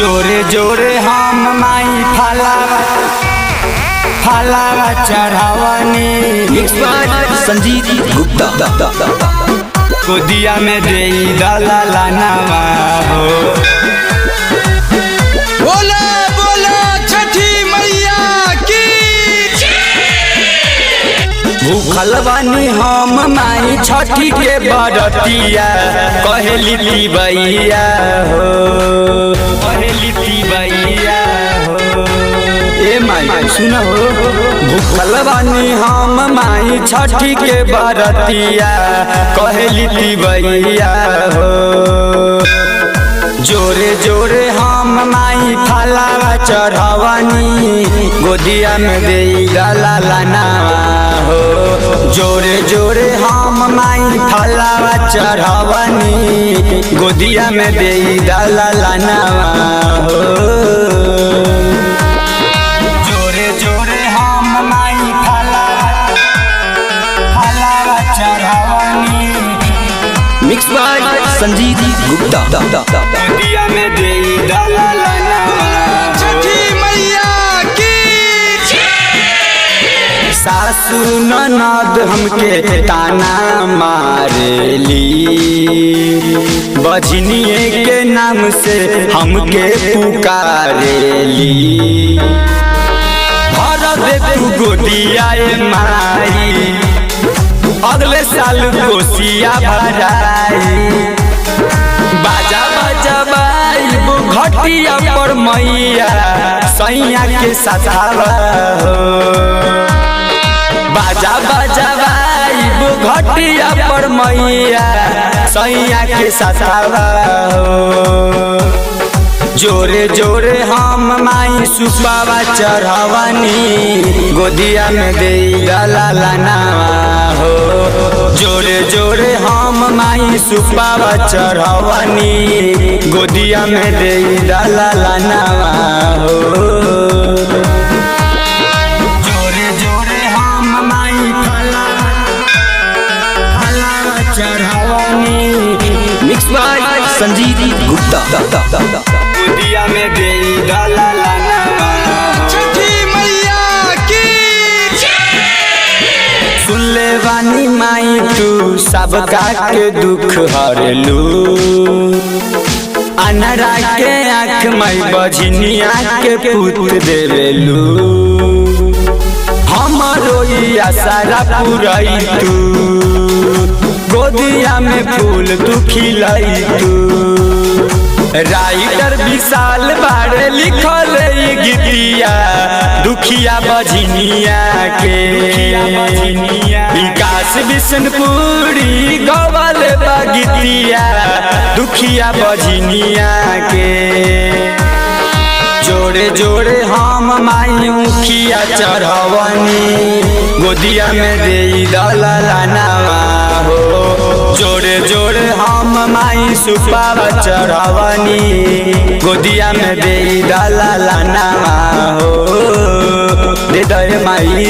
जोरे जोरे हम माई फलावा चढ़ावनी संजीत गुप्ता गोदिया में दे दलाला नवा हो। बोला बोला छठी मैया की। भूखल बानी हम माई छठी के बरतिया कहेली तिबैया हो, कहेली तिबैया हो। ए माई सुन हो, भूखल बानी हम माई छठी के बरतिया कहेली तिबैया हो। जोरे जोरे हम माई फलावा चढ़ावनी गोदिया में दे दलाला नवा हो। जोरे जोरे हम माई फलावा चढ़ावनी गोदिया में दे दलाला नवा हो। जोरे जोरे हम माई फलावा चढ़ावनी मिक्स बाय संजीत गुप्ता गोदिया में दे दलाला नवा। छठी मैया की। सासु ननद हमके ताना मारेली, बजनिए के नाम से हमके पुकारेली। भर दे तू गोदिया ए माई, अगले साल कोसिया भराई। बाजा बजबाई वो घटिया पर मैया सैया के सतावा हो। बाजा बजबाई वो घटिया पर मैया सैया के सतावा हो। जोरे जोरे हम माई सुपावा चढ़ावनी गोदिया में दे दलाला नवा हो। जोरे जोरे हम माई सुपावा चढ़ावनी गोदिया में दे दलाला नवा हो। जोरे जोरे हम माई फलावा चढ़ावनी मिक्स बाय संजीत गुप्ता गोदिया में दे दलाला नवा। छठी मैया की। सुन ले बानी माई तू सबका के दुख हरलू, अनरा के आँख मई बजनिया के पुत देवेलू। हमरो आसारा पुरई तू गोदिया में फूल तू खिलाई तू। राइटर विशाल बाड़े लिखल गीतिया दुखिया बजनिया के। विकास विष्णुपुरी गवल बगीतिया दुखिया बजनिया के। जोड़े जोड़े हम माई मुखिया चढ़ावनी गोदिया में दे दलाला नवा हो। जोड़े जोड़े हम माई सुपावा चढ़ावनी गोदिया में दे दलाला नवा हो। दे दे माई।